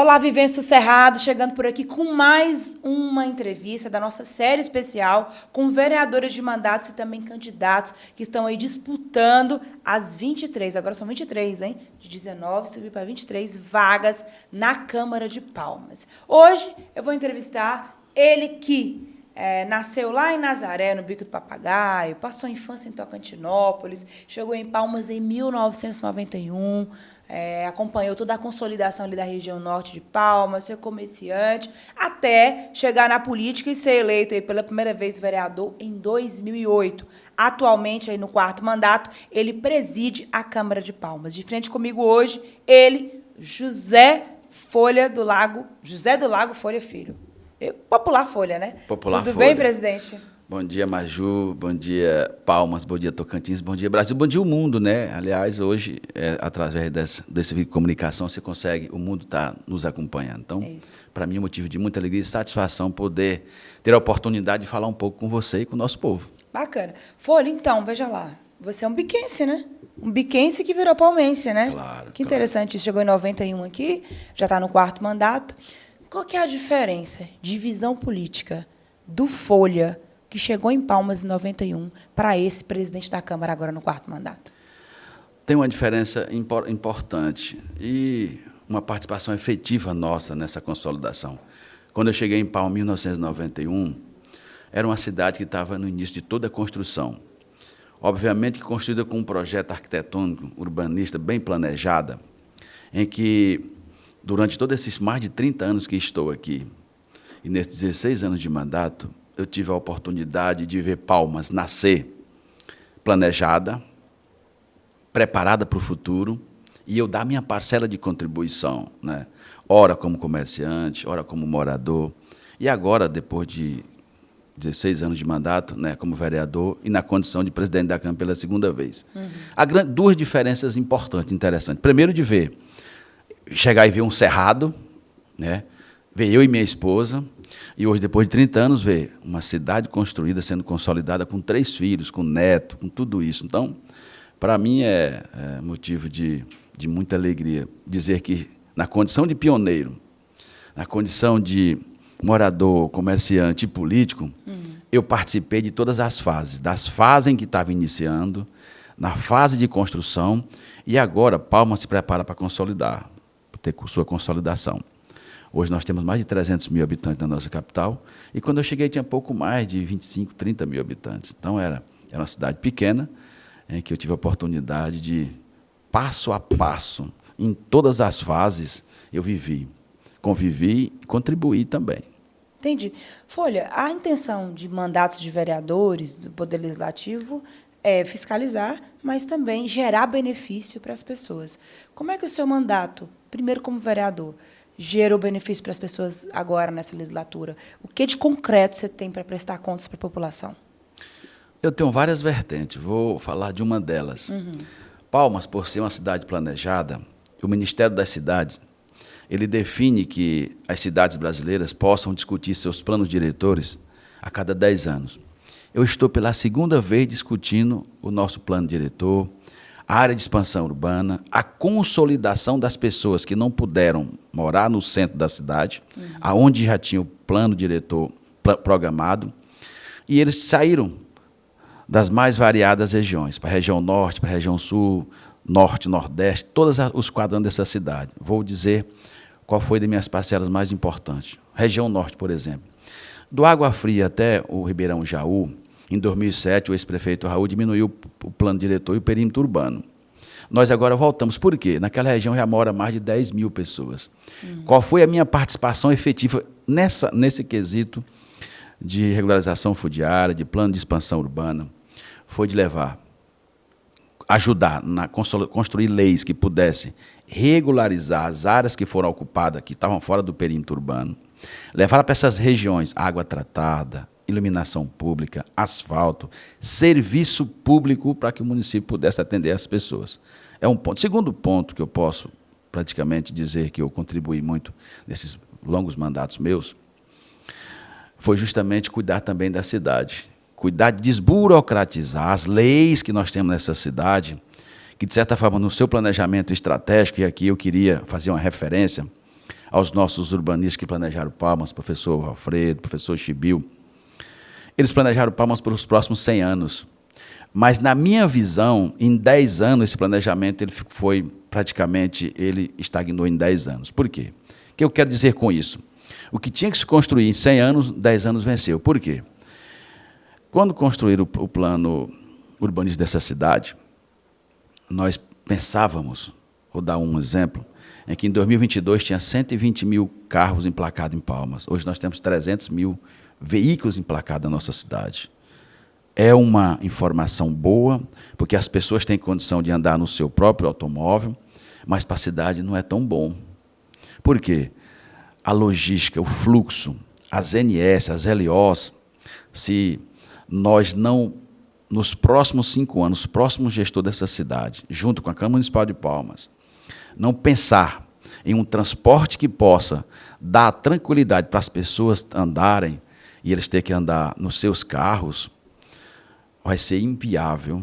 Olá, Vivência do Cerrado, chegando por aqui com mais uma entrevista da nossa série especial com vereadores de mandatos e também candidatos que estão aí disputando as 23, agora são 23, hein? De 19 subir para 23 vagas na Câmara de Palmas. Hoje eu vou entrevistar ele que nasceu lá em Nazaré, no Bico do Papagaio, passou a infância em Tocantinópolis, chegou em Palmas em 1991, acompanhou toda a consolidação ali da região norte de Palmas, foi comerciante, até chegar na política e ser eleito aí pela primeira vez vereador em 2008. Atualmente, aí no 4º mandato, ele preside a Câmara de Palmas. De frente comigo hoje, ele, José do Lago Folha Filho. Popular Folha, né? Popular Tudo Folha. Bem, presidente? Bom dia, Maju. Bom dia, Palmas. Bom dia, Tocantins. Bom dia, Brasil. Bom dia, o mundo, né? Aliás, hoje, através desse vídeo de comunicação, você consegue, o mundo está nos acompanhando. Então, para mim, é um motivo de muita alegria e satisfação poder ter a oportunidade de falar um pouco com você e com o nosso povo. Bacana. Folha, então, veja lá. Você é um biquense, né? Um biquense que virou palmense, né? Claro. Que interessante. Isso. Chegou em 91 aqui, já está no 4º mandato. Qual que é a diferença de visão política do Folha, que chegou em Palmas em 91, para esse presidente da Câmara agora no 4º mandato? Tem uma diferença importante e uma participação efetiva nossa nessa consolidação. Quando eu cheguei em Palmas em 1991, era uma cidade que estava no início de toda a construção. Obviamente que construída com um projeto arquitetônico, urbanista, bem planejada, em que durante todos esses mais de 30 anos que estou aqui, e nesses 16 anos de mandato, eu tive a oportunidade de ver Palmas nascer planejada, preparada para o futuro, e eu dar minha parcela de contribuição, né? Ora como comerciante, ora como morador, e agora, depois de 16 anos de mandato, né, como vereador, e na condição de presidente da Câmara pela 2ª vez. Há duas diferenças importantes, interessantes. Primeiro, de ver chegar e ver um cerrado, né? Ver eu e minha esposa, e hoje, depois de 30 anos, ver uma cidade construída, sendo consolidada, com 3 filhos, com neto, com tudo isso. Então, para mim, é motivo de muita alegria dizer que, na condição de pioneiro, na condição de morador, comerciante e político, eu participei de todas as fases, das fases em que estava iniciando, na fase de construção, e agora Palmas se prepara para consolidar, ter sua consolidação. Hoje nós temos mais de 300 mil habitantes na nossa capital, e quando eu cheguei tinha pouco mais de 25, 30 mil habitantes. Então era uma cidade pequena, em que eu tive a oportunidade de, passo a passo, em todas as fases, eu vivi, convivi e contribuí também. Entendi. Folha, a intenção de mandatos de vereadores do Poder Legislativo é fiscalizar, mas também gerar benefício para as pessoas. Como é que o seu mandato, primeiro como vereador, gerou benefício para as pessoas agora nessa legislatura? O que de concreto você tem para prestar contas para a população? Eu tenho várias vertentes, vou falar de uma delas. Palmas, por ser uma cidade planejada, o Ministério das Cidades, ele define que as cidades brasileiras possam discutir seus planos diretores a cada 10 anos. Eu estou pela 2ª vez discutindo o nosso plano diretor, a área de expansão urbana, a consolidação das pessoas que não puderam morar no centro da cidade, aonde já tinha o plano diretor programado, e eles saíram das mais variadas regiões, para a região norte, para a região sul, norte, nordeste, todos os quadrantes dessa cidade. Vou dizer qual foi das minhas parcelas mais importantes. Região norte, por exemplo. Do Água Fria até o Ribeirão Jaú, em 2007, o ex-prefeito Raul diminuiu o plano diretor e o perímetro urbano. Nós agora voltamos. Por quê? Naquela região já mora mais de 10 mil pessoas. Qual foi a minha participação efetiva nesse quesito de regularização fundiária, de plano de expansão urbana? Foi de ajudar a construir leis que pudessem regularizar as áreas que foram ocupadas, que estavam fora do perímetro urbano, levar para essas regiões água tratada, iluminação pública, asfalto, serviço público para que o município pudesse atender as pessoas. É um ponto. Segundo ponto que eu posso praticamente dizer que eu contribuí muito nesses longos mandatos meus, foi justamente cuidar também da cidade. Cuidar de desburocratizar as leis que nós temos nessa cidade, que, de certa forma, no seu planejamento estratégico, e aqui eu queria fazer uma referência aos nossos urbanistas que planejaram Palmas, professor Alfredo, professor Chibil. Eles planejaram Palmas para os próximos 100 anos. Mas, na minha visão, em 10 anos, esse planejamento ele foi praticamente, ele estagnou em 10 anos. Por quê? O que eu quero dizer com isso? O que tinha que se construir em 100 anos, 10 anos venceu. Por quê? Quando construíram o plano urbanístico dessa cidade, nós pensávamos, vou dar um exemplo, em que em 2022 tinha 120 mil carros emplacados em Palmas. Hoje nós temos 300 mil veículos emplacados na nossa cidade. É uma informação boa, porque as pessoas têm condição de andar no seu próprio automóvel, mas para a cidade não é tão bom. Por quê? A logística, o fluxo, as NS, as LOs, se nós não, nos próximos 5 anos, próximo gestor dessa cidade, junto com a Câmara Municipal de Palmas, não pensar em um transporte que possa dar tranquilidade para as pessoas andarem, e eles terem que andar nos seus carros, vai ser inviável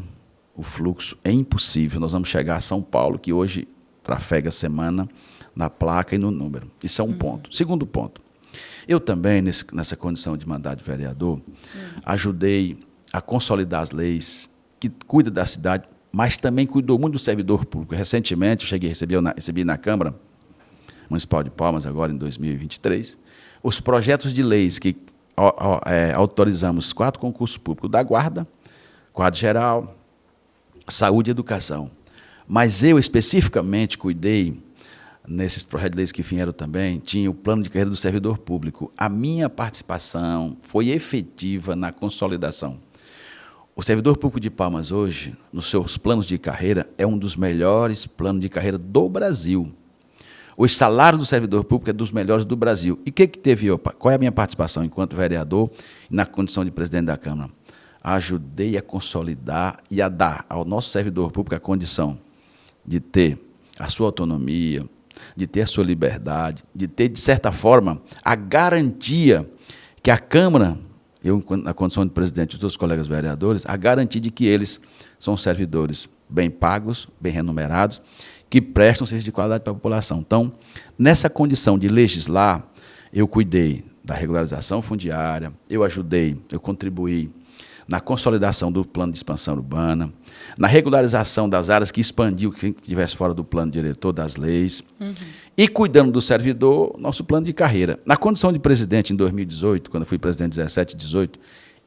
o fluxo, é impossível. Nós vamos chegar a São Paulo, que hoje trafega a semana na placa e no número. Isso é um ponto. Segundo ponto, eu também, nessa condição de mandato de vereador, ajudei a consolidar as leis que cuidam da cidade, mas também cuidou muito do servidor público. Recentemente, eu recebi na Câmara Municipal de Palmas, agora em 2023, os projetos de leis que autorizamos 4 concursos públicos da Guarda, Quadro Geral, Saúde e Educação. Mas eu, especificamente, cuidei, nesses projetos de leis que vieram também, tinha o plano de carreira do servidor público. A minha participação foi efetiva na consolidação. O servidor público de Palmas hoje, nos seus planos de carreira, é um dos melhores planos de carreira do Brasil. Os salários do servidor público é dos melhores do Brasil. E o que teve? Qual é a minha participação enquanto vereador e na condição de presidente da Câmara? Ajudei a consolidar e a dar ao nosso servidor público a condição de ter a sua autonomia, de ter a sua liberdade, de ter, de certa forma, a garantia que a Câmara, eu, na condição de presidente e dos colegas vereadores, a garantia de que eles são servidores bem pagos, bem remunerados, que prestam serviço de qualidade para a população. Então, nessa condição de legislar, eu cuidei da regularização fundiária, eu ajudei, eu contribuí na consolidação do plano de expansão urbana, na regularização das áreas que expandiu, que estivesse fora do plano diretor das leis, e cuidando do servidor, nosso plano de carreira. Na condição de presidente, em 2018, quando eu fui presidente 17 e 18,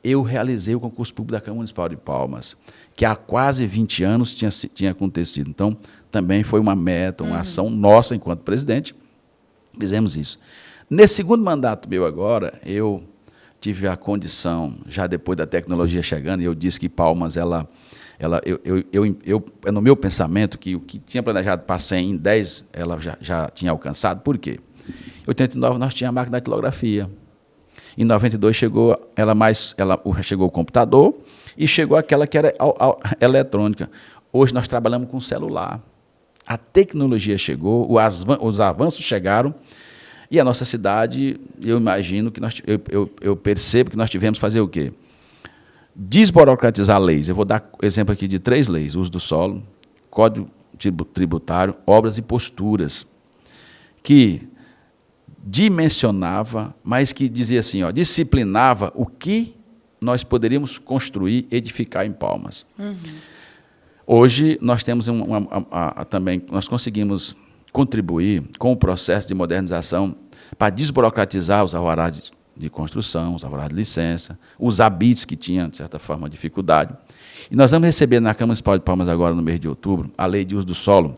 eu realizei o concurso público da Câmara Municipal de Palmas, que há quase 20 anos tinha acontecido. Então, também foi uma meta, uma ação nossa enquanto presidente, fizemos isso. Nesse segundo mandato meu agora, eu tive a condição, já depois da tecnologia chegando, e eu disse que Palmas, no meu pensamento, que o que tinha planejado para 100 em 10, ela já tinha alcançado. Por quê? Em 89 nós tínhamos a máquina de datilografia. Em 92 chegou o computador e chegou aquela que era eletrônica. Hoje nós trabalhamos com celular. A tecnologia chegou, os avanços chegaram, e a nossa cidade, eu imagino que eu percebo que nós tivemos que fazer o quê? Desburocratizar leis. Eu vou dar exemplo aqui de 3 leis: uso do solo, Código Tributário, obras e posturas, que dimensionava, mas que dizia assim, disciplinava o que nós poderíamos construir, edificar em Palmas. Hoje nós temos também, nós conseguimos contribuir com o processo de modernização para desburocratizar os alvarás de construção, os alvarás de licença, os habites que tinham, de certa forma, dificuldade. E nós vamos receber na Câmara Municipal de Palmas, agora no mês de outubro, a Lei de Uso do Solo,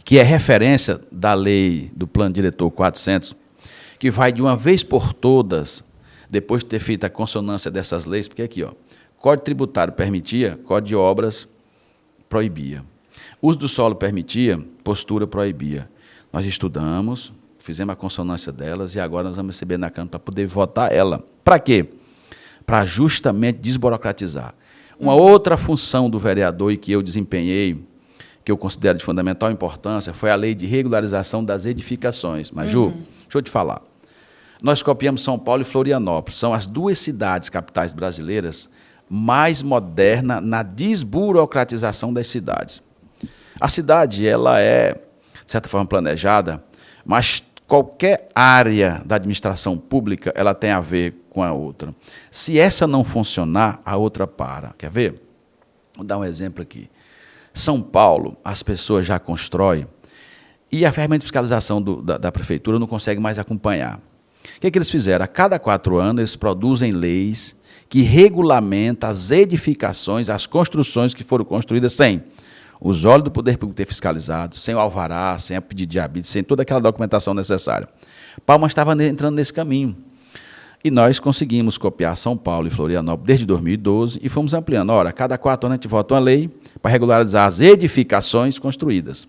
que é referência da lei do Plano Diretor 400, que vai de uma vez por todas, depois de ter feito a consonância dessas leis, porque aqui, Código Tributário permitia, Código de Obras proibia. Uso do solo permitia, postura proibia. Nós estudamos, fizemos a consonância delas e agora nós vamos receber na Câmara para poder votar ela. Para quê? Para justamente desburocratizar. Uma outra função do vereador e que eu desempenhei, que eu considero de fundamental importância, foi a lei de regularização das edificações. Mas, Ju, deixa eu te falar. Nós copiamos São Paulo e Florianópolis. São as 2 cidades capitais brasileiras mais modernas na desburocratização das cidades. A cidade, ela é, de certa forma, planejada, mas qualquer área da administração pública, ela tem a ver com a outra. Se essa não funcionar, a outra para. Quer ver? Vou dar um exemplo aqui. São Paulo, as pessoas já constroem e a ferramenta de fiscalização da prefeitura não consegue mais acompanhar. O que eles fizeram? A cada 4 anos, eles produzem leis que regulamentam as edificações, as construções que foram construídas sem os olhos do poder público ter fiscalizado, sem o alvará, sem a pedido de habite, sem toda aquela documentação necessária. Palmas estava entrando nesse caminho. E nós conseguimos copiar São Paulo e Florianópolis desde 2012 e fomos ampliando. Ora, a cada 4 anos a gente vota uma lei para regularizar as edificações construídas.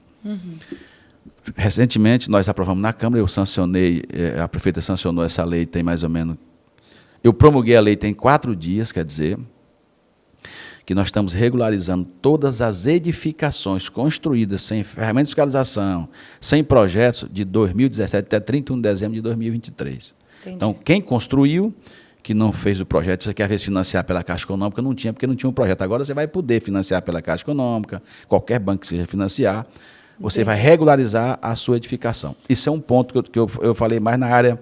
Recentemente, nós aprovamos na Câmara, eu sancionei, a prefeita sancionou essa lei, tem mais ou menos... Eu promulguei a lei tem 4 dias, quer dizer, que nós estamos regularizando todas as edificações construídas sem ferramenta de fiscalização, sem projetos, de 2017 até 31 de dezembro de 2023. Entendi. Então, quem construiu, que não fez o projeto, você quer às vezes financiar pela Caixa Econômica, não tinha, porque não tinha um projeto. Agora você vai poder financiar pela Caixa Econômica, qualquer banco que seja financiar, você vai regularizar a sua edificação. Isso é um ponto que eu falei mais na área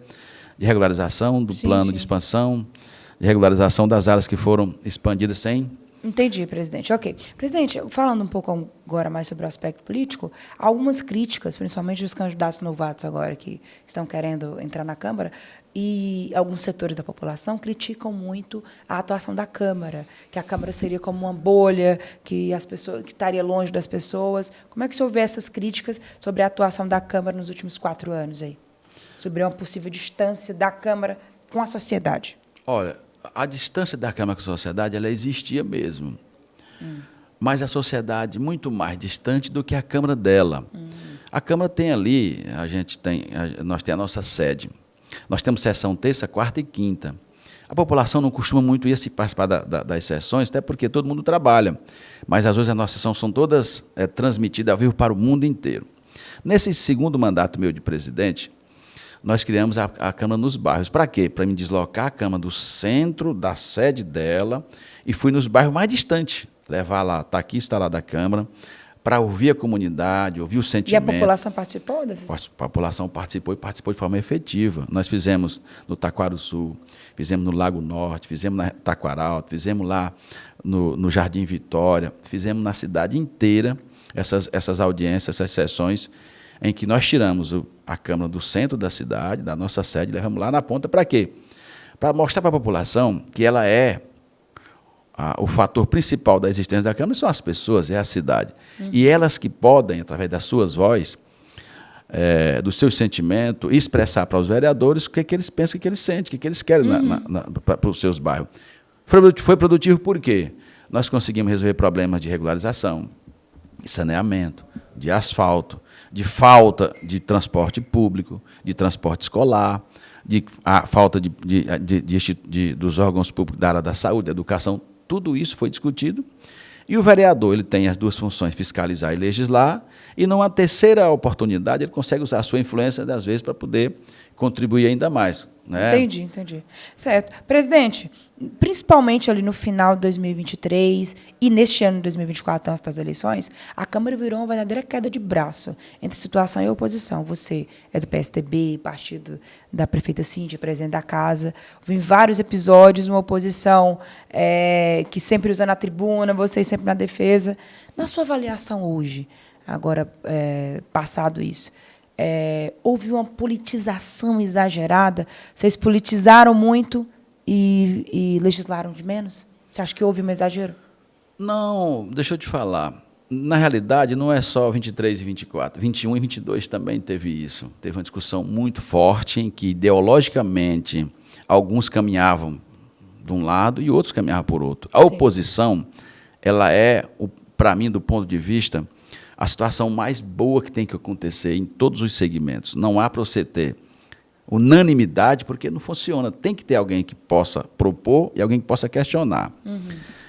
de regularização, do plano de expansão, de regularização das áreas que foram expandidas sem... Entendi, presidente. Ok. Presidente, falando um pouco agora mais sobre o aspecto político, algumas críticas, principalmente dos candidatos novatos agora que estão querendo entrar na Câmara, e alguns setores da população criticam muito a atuação da Câmara, que a Câmara seria como uma bolha, que as pessoas, que estaria longe das pessoas. Como é que o senhor vê essas críticas sobre a atuação da Câmara nos últimos 4 anos aí? Sobre uma possível distância da Câmara com a sociedade? Olha, a distância da Câmara com a sociedade, ela existia mesmo. Mas a sociedade muito mais distante do que a Câmara dela. A Câmara tem ali, nós temos a nossa sede. Nós temos sessão terça, quarta e quinta. A população não costuma muito ir se participar das sessões, até porque todo mundo trabalha. Mas, às vezes, as nossas sessões são todas transmitidas ao vivo para o mundo inteiro. Nesse segundo mandato meu de presidente, nós criamos a Câmara nos bairros. Para quê? Para me deslocar a Câmara do centro, da sede dela, e fui nos bairros mais distantes, levar lá, está aqui, está lá da Câmara, para ouvir a comunidade, ouvir o sentimento. E a população participou dessas? A população participou e participou de forma efetiva. Nós fizemos no Taquarussu, fizemos no Lago Norte, fizemos na Taquaralto, fizemos lá no Jardim Vitória, fizemos na cidade inteira essas audiências, essas sessões, em que nós tiramos a Câmara do centro da cidade, da nossa sede, e levamos lá na ponta. Para quê? Para mostrar para a população que ela é o fator principal da existência da Câmara, são as pessoas, é a cidade. E elas que podem, através das suas vozes, dos seus sentimentos, expressar para os vereadores o que eles pensam, o que eles sentem, o que eles querem para os seus bairros. Foi produtivo por quê? Nós conseguimos resolver problemas de regularização, de saneamento, de asfalto, de falta de transporte público, de transporte escolar, a falta dos órgãos públicos da área da saúde, da educação. Tudo isso foi discutido. E o vereador ele tem as 2 funções, fiscalizar e legislar, e numa terceira oportunidade ele consegue usar a sua influência, às vezes, para poder contribuir ainda mais. Né? Entendi. Certo. Presidente, principalmente ali no final de 2023 e neste ano de 2024, antes das eleições, a Câmara virou uma verdadeira queda de braço entre situação e oposição. Você é do PSDB, partido da prefeita Cíntia, presidente da casa. Houve vários episódios, uma oposição que sempre usando a tribuna, vocês sempre na defesa. Na sua avaliação hoje, agora passado isso, houve uma politização exagerada? Vocês politizaram muito e legislaram de menos? Você acha que houve um exagero? Não, deixa eu te falar. Na realidade, não é só 23 e 24. 21 e 22 também teve isso. Teve uma discussão muito forte em que, ideologicamente, alguns caminhavam de um lado e outros caminhavam por outro. A oposição, ela para mim, do ponto de vista, a situação mais boa que tem que acontecer em todos os segmentos. Não há para você ter unanimidade, porque não funciona. Tem que ter alguém que possa propor e alguém que possa questionar.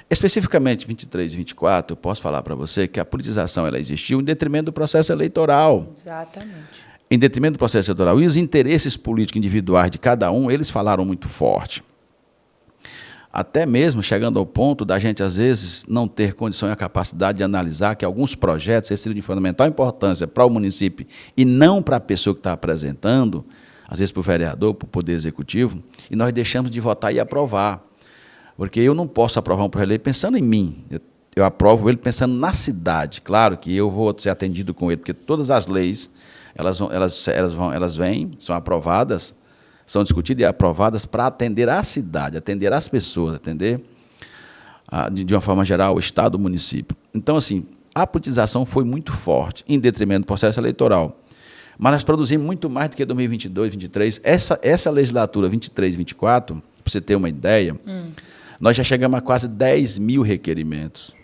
Especificamente 23 e 24, eu posso falar para você que a politização ela existiu em detrimento do processo eleitoral. Exatamente. Em detrimento do processo eleitoral. E os interesses políticos individuais de cada um, eles falaram muito forte. até mesmo chegando ao ponto da gente, às vezes, não ter condição e a capacidade de analisar que alguns projetos seriam de fundamental importância para o município e não para a pessoa que está apresentando, às vezes para o vereador, para o Poder Executivo, e nós deixamos de votar e aprovar. Porque eu não posso aprovar um projeto de lei pensando em mim. Eu aprovo ele pensando na cidade. Claro que eu vou ser atendido com ele, porque todas as leis, elas vêm, são aprovadas, são discutidas e aprovadas para atender a cidade, atender as pessoas, atender, de uma forma geral, o Estado, o município. Então, assim, a politização foi muito forte, em detrimento do processo eleitoral. Mas nós produzimos muito mais do que 2022, 2023. Essa legislatura 23 e 24, para você ter uma ideia, nós já chegamos a quase 10 mil requerimentos,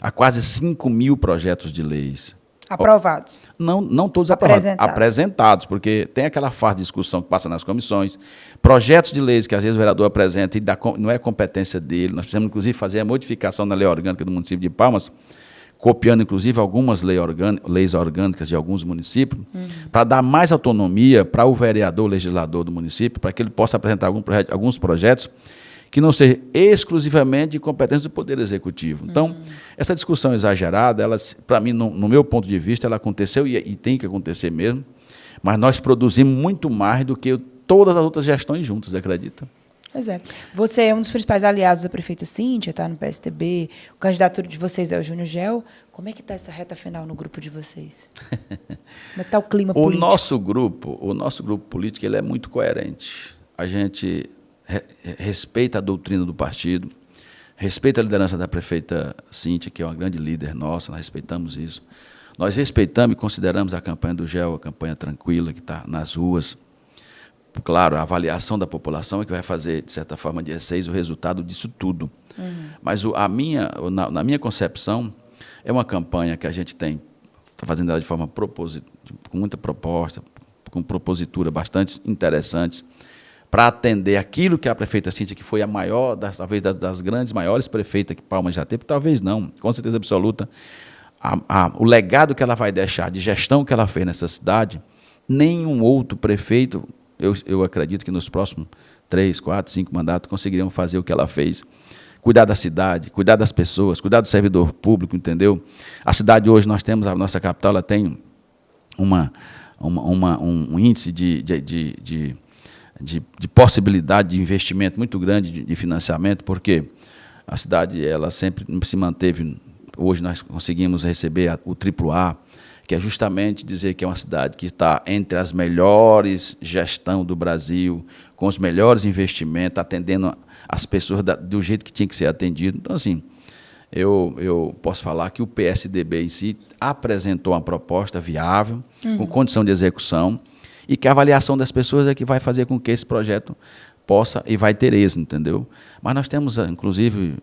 a quase 5 mil projetos de leis. Aprovados? Não todos aprovados, apresentados, porque tem aquela fase de discussão que passa nas comissões, projetos de leis que às vezes o vereador apresenta e não é competência dele. Nós precisamos, inclusive, fazer a modificação na lei orgânica do município de Palmas, copiando, inclusive, algumas leis orgânicas de alguns municípios, para dar mais autonomia para o vereador, o legislador do município, para que ele possa apresentar alguns projetos que não sejam exclusivamente de competência do Poder Executivo. Então, essa discussão exagerada, para mim, no meu ponto de vista, ela aconteceu e tem que acontecer mesmo, mas nós produzimos muito mais do que todas as outras gestões juntas, acredita? Pois é. Você é um dos principais aliados da prefeita Cíntia, está no PSDB, o candidato de vocês é o Júnior Gel. Como é que está essa reta final no grupo de vocês? Como é que está o clima político? O nosso grupo político ele é muito coerente. A gente respeita a doutrina do partido, respeita a liderança da prefeita Cíntia, que é uma grande líder nossa, nós respeitamos isso. Nós respeitamos e consideramos a campanha do GEL, a campanha tranquila, que está nas ruas. Claro, a avaliação da população é que vai fazer, de certa forma, dia 6, o resultado disso tudo. Mas na minha concepção, é uma campanha que a gente está fazendo ela de forma com muita proposta, com propositura bastante interessantes, para atender aquilo que a prefeita Cíntia, que foi a maior, talvez das grandes, maiores prefeitas que Palmas já teve, talvez não, com certeza absoluta, o legado que ela vai deixar, de gestão que ela fez nessa cidade, nenhum outro prefeito, eu acredito que nos próximos 3, 4, 5 mandatos conseguiriam fazer o que ela fez. Cuidar da cidade, cuidar das pessoas, cuidar do servidor público, entendeu? A cidade hoje, nós temos, a nossa capital, ela tem um índice de possibilidade de investimento muito grande de financiamento, porque a cidade ela sempre se manteve. Hoje nós conseguimos receber o AAA, que é justamente dizer que é uma cidade que está entre as melhores gestão do Brasil, com os melhores investimentos, atendendo as pessoas do jeito que tinha que ser atendido. Então, assim, eu posso falar que o PSDB em si apresentou uma proposta viável, com condição de execução, e que a avaliação das pessoas é que vai fazer com que esse projeto possa e vai ter êxito, entendeu? Mas nós temos, inclusive,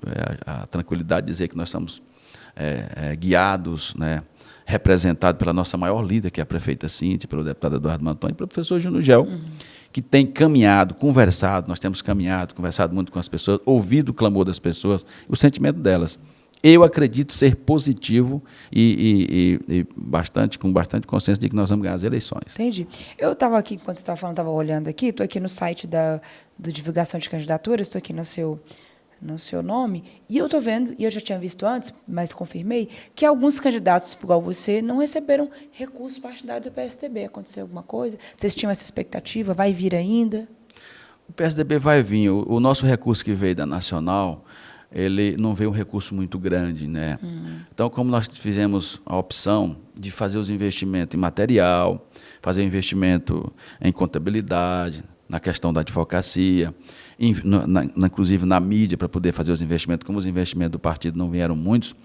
a tranquilidade de dizer que nós estamos guiados, né, representados pela nossa maior líder, que é a prefeita Cíntia, pelo deputado Eduardo Mantoni e pelo professor Júnior Gel, que tem caminhado, conversado, nós temos caminhado, conversado muito com as pessoas, ouvido o clamor das pessoas, o sentimento delas. Eu acredito ser positivo e com bastante consciência de que nós vamos ganhar as eleições. Entendi. Eu estava aqui, enquanto você estava falando, estava olhando aqui, estou aqui no site do Divulgação de Candidaturas, estou aqui no seu nome, e eu estou vendo, e eu já tinha visto antes, mas confirmei, que alguns candidatos, igual você, não receberam recurso partidário do PSDB. Aconteceu alguma coisa? Vocês tinham essa expectativa? Vai vir ainda? O PSDB vai vir. O nosso recurso que veio da Nacional, ele não veio um recurso muito grande, né? Então, como nós fizemos a opção de fazer os investimentos em material, fazer investimento em contabilidade, na questão da advocacia, inclusive na mídia, para poder fazer os investimentos, como os investimentos do partido não vieram muitos,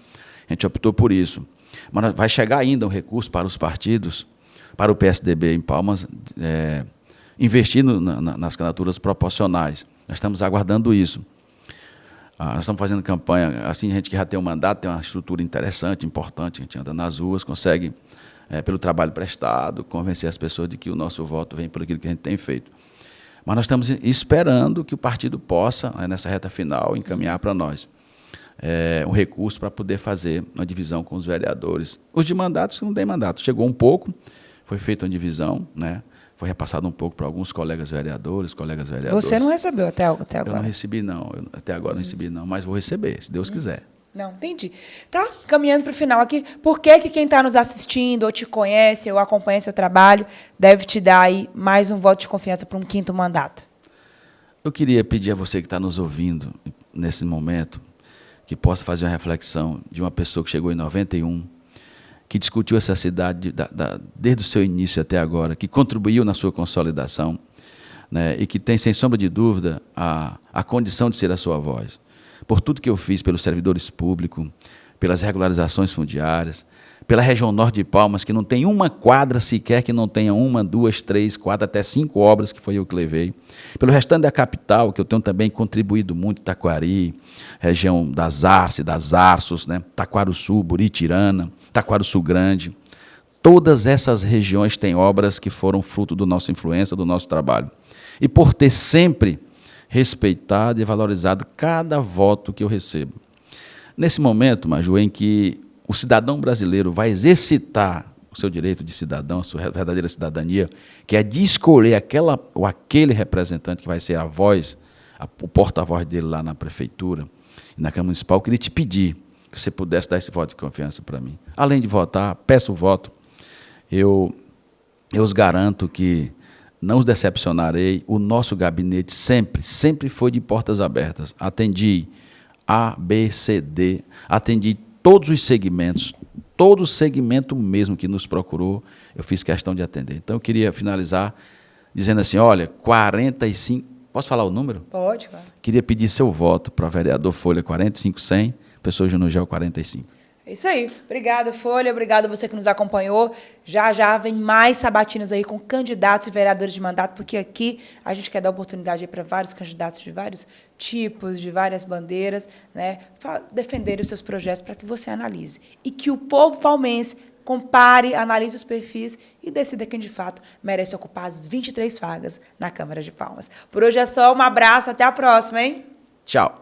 a gente optou por isso. Mas vai chegar ainda um recurso para os partidos, para o PSDB em Palmas, investindo nas candidaturas proporcionais. Nós estamos aguardando isso. Nós estamos fazendo campanha, assim, a gente que já tem um mandato, tem uma estrutura interessante, importante, a gente anda nas ruas, consegue, pelo trabalho prestado, convencer as pessoas de que o nosso voto vem por aquilo que a gente tem feito. Mas nós estamos esperando que o partido possa, nessa reta final, encaminhar para nós um recurso para poder fazer uma divisão com os vereadores. Os de mandatos não têm mandato. Chegou um pouco, foi feita uma divisão, né? foi repassado um pouco para alguns colegas vereadores. Você não recebeu até agora? Eu não recebi, não. Até agora não recebi, não. Mas vou receber, se Deus quiser. Não, entendi. Tá, caminhando para o final aqui. Por que quem está nos assistindo, ou te conhece, ou acompanha seu trabalho, deve te dar aí mais um voto de confiança para um 5º mandato? Eu queria pedir a você que está nos ouvindo nesse momento, que possa fazer uma reflexão de uma pessoa que chegou em 91, que discutiu essa cidade desde o seu início até agora, que contribuiu na sua consolidação, né, e que tem, sem sombra de dúvida, a condição de ser a sua voz. Por tudo que eu fiz pelos servidores públicos, pelas regularizações fundiárias, pela região norte de Palmas, que não tem uma quadra sequer que não tenha 1, 2, 3, 4, até 5 obras, que foi eu que levei. Pelo restante da capital, que eu tenho também contribuído muito, Taquari, região das Arce, das Arços, né? Taquarussu, Buritirana, Taquarussu Grande. Todas essas regiões têm obras que foram fruto da nossa influência, do nosso trabalho. E por ter sempre respeitado e valorizado cada voto que eu recebo. Nesse momento, Maju, em que o cidadão brasileiro vai exercitar o seu direito de cidadão, a sua verdadeira cidadania, que é de escolher aquela ou aquele representante que vai ser a voz, o porta-voz dele lá na prefeitura e na Câmara Municipal, eu queria te pedir que você pudesse dar esse voto de confiança para mim. Além de votar, peço o voto, eu os garanto que não os decepcionarei. O nosso gabinete sempre foi de portas abertas. Atendi A, B, C, D, atendi todos os segmentos, todo o segmento mesmo que nos procurou, eu fiz questão de atender. Então, eu queria finalizar dizendo assim, olha, 45... Posso falar o número? Pode, claro. Queria pedir seu voto para vereador Folha 45100, pessoa Júnior Gel 45. É isso aí. Obrigado, Folha. Obrigado a você que nos acompanhou. Já vem mais sabatinas aí com candidatos e vereadores de mandato, porque aqui a gente quer dar oportunidade para vários candidatos de vários tipos, de várias bandeiras, né, defender os seus projetos para que você analise. E que o povo palmense compare, analise os perfis e decida quem, de fato, merece ocupar as 23 vagas na Câmara de Palmas. Por hoje é só. Um abraço. Até a próxima, hein? Tchau.